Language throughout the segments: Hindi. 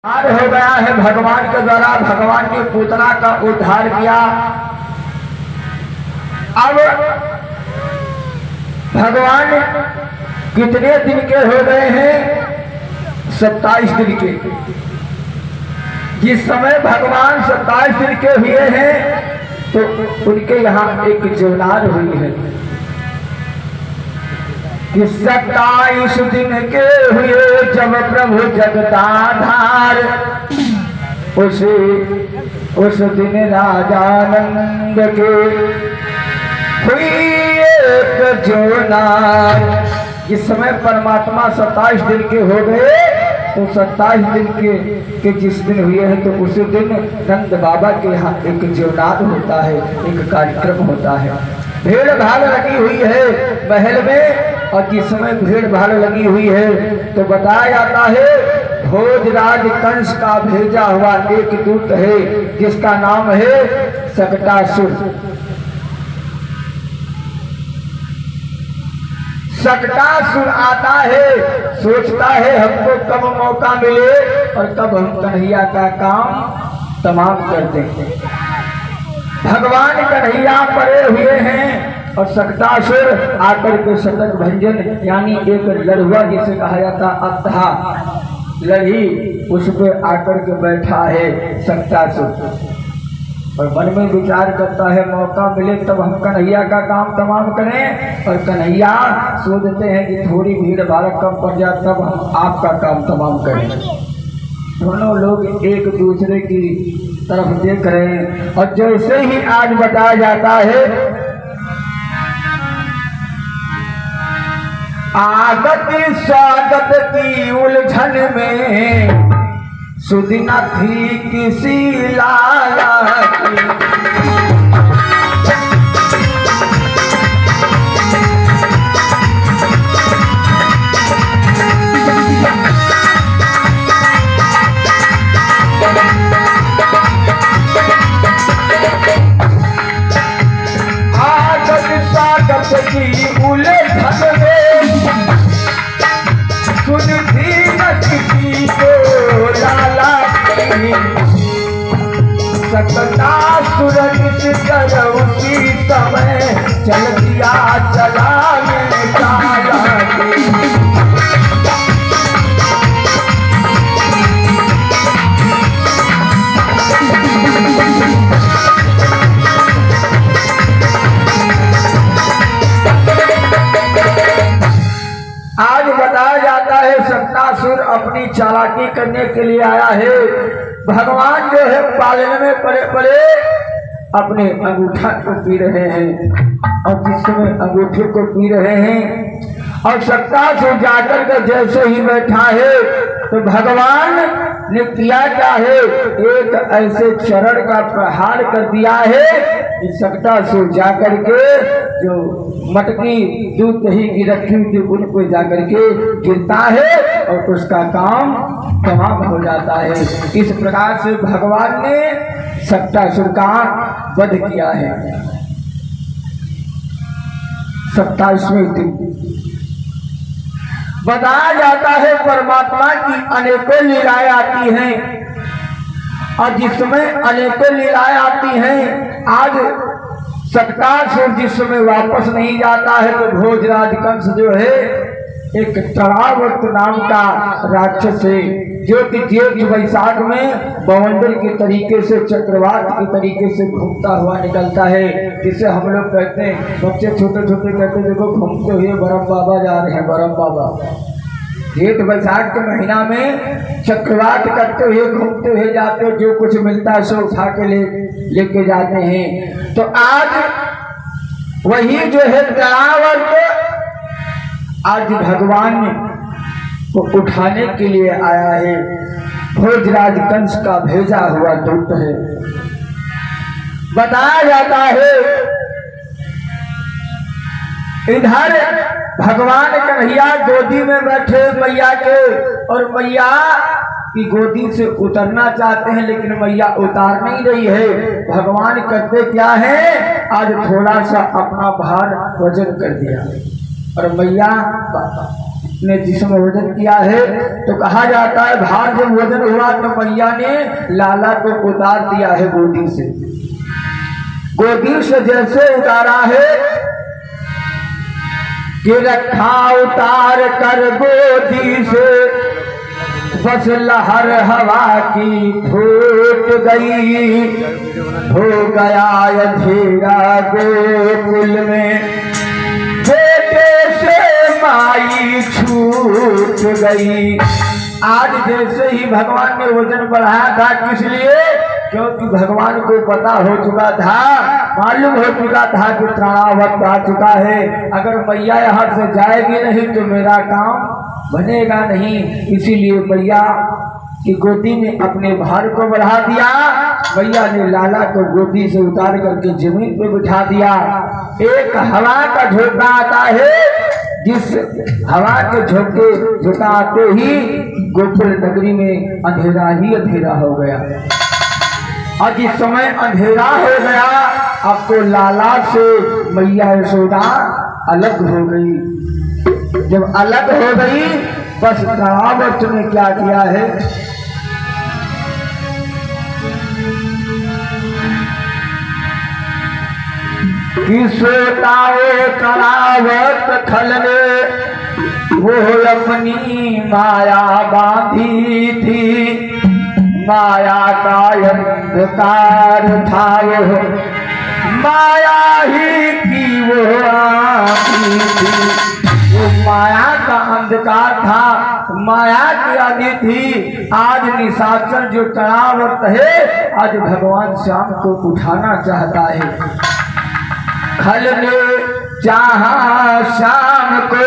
हो गया है। भगवान के द्वारा भगवान ने पूतना का उद्धार किया। अब भगवान कितने दिन के हो गए हैं? 27 दिन के। जिस समय भगवान 27 दिन के हुए हैं तो उनके यहाँ एक जीवनाद हुई है कि 27 दिन के हुए जब प्रभु जगदाधार, उस दिन राजानंद के हुई एक जीवनाद। इस समय परमात्मा 27 दिन के हो गए तो 27 दिन के जिस दिन हुए हैं तो उस दिन नंद बाबा के यहाँ एक जीवनाद होता है, एक कार्यक्रम होता है। भीड़ भाड़ लगी हुई है महल में, और जिस समय भीड़ भाड़ लगी हुई है तो बताया जाता है भोजराज कंस का भेजा हुआ एक दूत है जिसका नाम है सकटासुर। सकटासुर आता है, सोचता है हमको कब मौका मिले और कब हम कन्हैया का काम तमाम कर दें। भगवान कन्हैया पड़े हुए हैं और सकटासुर आकर के शतक भंजन यानी एक लड़ुआ जिसे कहा जाता अत्था लड़ी, उस पर आकर के बैठा है सकटासुर और मन में विचार करता है मौका मिले तब हम कन्हैया का काम तमाम करें। और कन्हैया सोचते हैं कि थोड़ी भीड़ भाड़ कम पड़ जाए तब हम आपका काम तमाम करें। दोनों लोग एक दूसरे की तरफ देख रहे हैं और जैसे ही आज बताया जाता है आगत स्वागत की उलझन में सुदिना थी किसी लाला की। आगत स्वागत की उलझन में सुनती न किसी को लाला की। सकटासुर कर उसी समय चल दिया चला में काला की। आज बताया जाता है सकटासुर अपनी चालाकी करने के लिए आया है। भगवान जो है पालन में पड़े पड़े अपने अंगूठा को पी रहे हैं और जिस समय अंगूठे को पी रहे हैं और सकटासुर जाकर के जैसे ही बैठा है तो भगवान ने किया क्या है, एक ऐसे चरण का प्रहार कर दिया है कि सकटासुर जाकर के जो मटकी दूध दही की रखी हुई थी उन पर जाकर के गिरता है और उसका काम तमाम हो जाता है। इस प्रकार से भगवान ने सकटासुर का वध किया है। 27वें दिन बताया जाता है परमात्मा की अनेकों लीलाएं आती हैं और जिसमें अनेकों लीलाएं आती हैं आज सकटासुर जिस समय वापस नहीं जाता है तो भोजराज कंस जो है एक तरावत नाम का राक्षस है जो कि जेठ वैशाख में बवंडर के तरीके से चक्रवात के तरीके से घूमता हुआ निकलता है, जिसे हम लोग कहते हैं बच्चे छोटे छोटे कहते हैं देखो घूमते हुए बरम बाबा जा रहे हैं बरम बाबा। जेठ वैशाख के महीना में चक्रवात करते हुए घूमते हुए जाते हैं, जो कुछ मिलता है सो उठा के लेके जाते हैं। तो आज वही जो है तरावत आज भगवान को उठाने के लिए आया है। भोजराज कंस का भेजा हुआ दूत है। बताया जाता है इधर भगवान कन्हैया गोदी में बैठे मैया के और मैया की गोदी से उतरना चाहते हैं लेकिन मैया उतार नहीं रही है। भगवान करते क्या है, आज थोड़ा सा अपना भार वजन कर दिया और मैया ने जिसमें वजन किया है तो कहा जाता है भार जब वजन हुआ तो मैया ने लाला को उतार दिया है गोदी से। गोदी से जैसे उतारा है कि रखा उतार कर गोदी से, बस लहर हवा की फूट गई, हो गया अंधेरा गोकुल में, बेटे से माई छूट गई। आज जैसे ही भगवान ने वजन बढ़ाया था, किस लिए? क्योंकि भगवान को पता हो चुका था, मालूम हो चुका था कि तृणावत आ चुका है, अगर मैया यहाँ से जाएगी नहीं तो मेरा काम बनेगा नहीं। इसीलिए मैया की गोदी में अपने भार को बढ़ा दिया। मैया ने लाला को गोदी से उतार करके जमीन पे बिठा दिया। एक हवा का झोंका आता है, जिस हवा के झोंका आते ही गोकुल नगरी में अंधेरा ही अंधेरा हो गया। और जिस समय अंधेरा हो गया, अब तो लाला से मैया यशोदा अलग हो गई। जब अलग हो गई, बस तृणावर्त ने क्या किया है, कि सोताओ तृणावर्त खलने वो अपनी माया बांधी थी। माया का अंधकार था वो, माया ही की वो आती थी। वो माया का अंधकार था, माया की आदि थी। आज निशाचर जो तृणावर्त है, आज भगवान श्याम को उठाना चाहता है। खल ने चाहा श्याम को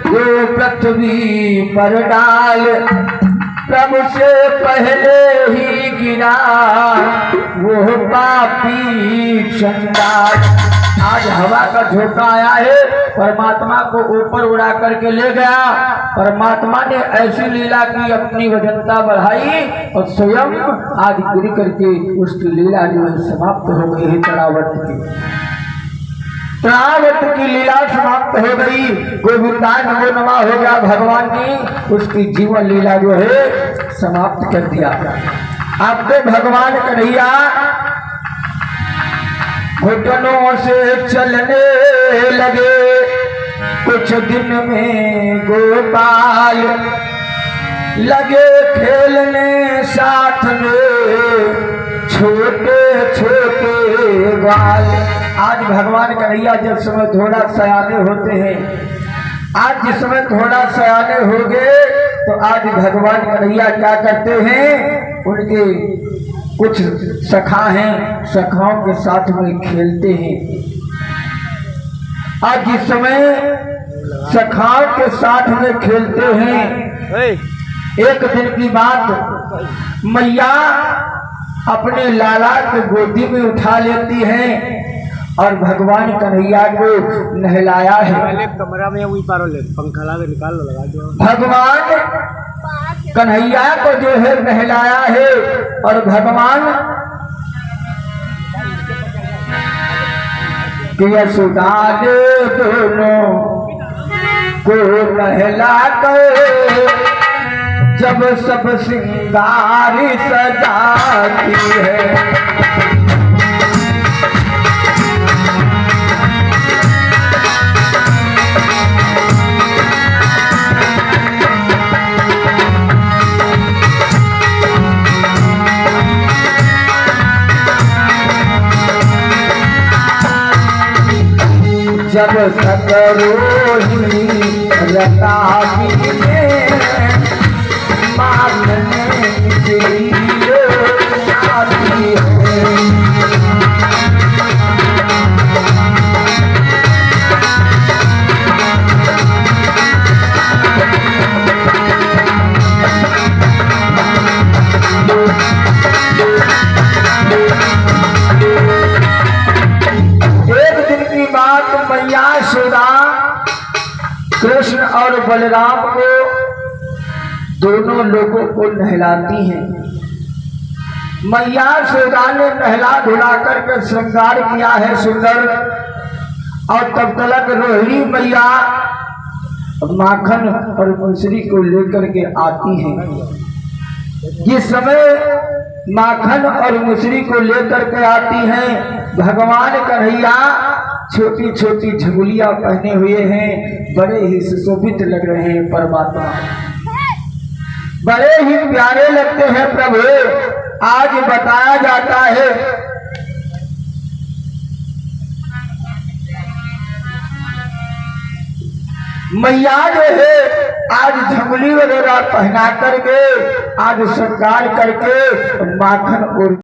वो पृथ्वी पर डाल, प्रभु से पहले ही गिरा वो पापी चंडाल। आज हवा का झोंका आया है, परमात्मा को ऊपर उड़ा करके ले गया। परमात्मा ने ऐसी लीला की, अपनी वजनता बढ़ाई और स्वयं आज गिर करके उसकी लीला जो है समाप्त हो गई है। तृणावर्त की लीला समाप्त हो गई। गोविंदाय नमो नमः हो गया। भगवान ने उसकी जीवन लीला जो है समाप्त कर दिया। अब तो भगवान कन्हैया घुटनों से चलने लगे। कुछ दिन में गोपाल लगे खेलने साथ में, छोटे छोटे बाल। आज भगवान कन्हैया जिस समय थोड़ा सयाने होते हैं, आज जिस समय थोड़ा सयाने हो गए, तो आज भगवान कन्हैया क्या करते हैं, उनके कुछ सखा हैं, सखाओं के साथ में खेलते हैं। आज जिस समय सखाओं के साथ में खेलते हैं, एक दिन की बात, मैया अपने लाला को गोदी में उठा लेती हैं और भगवान कन्हैया को नहलाया है। पहले कमरा में वही पारो ले, पंखा लगा लगा दो। भगवान कन्हैया को जो है नहलाया है और भगवान यशोदा ने दोनों को नहला कर जब सब श्रृंगार सजाती है। जब सकरोही रकाबी में मारने के लिए आती है। मैया यशोदा कृष्ण और बलराम को, दोनों लोगों को नहलाती हैं। मैया यशोदा ने नहला धुला करके श्रृंगार किया है सुंदर, और तब तक रोहिणी मैया माखन और मिश्री को लेकर के आती हैं। जिस समय माखन और मिश्री को लेकर के आती हैं, भगवान कन्हैया छोटी छोटी झुलियां पहने हुए हैं, बड़े ही सुशोभित लग रहे हैं। परमात्मा बड़े ही प्यारे लगते हैं प्रभु। आज बताया जाता है मैया जो है आज झंगली वगैरह पहना करके आज श्रृंगार करके माखन और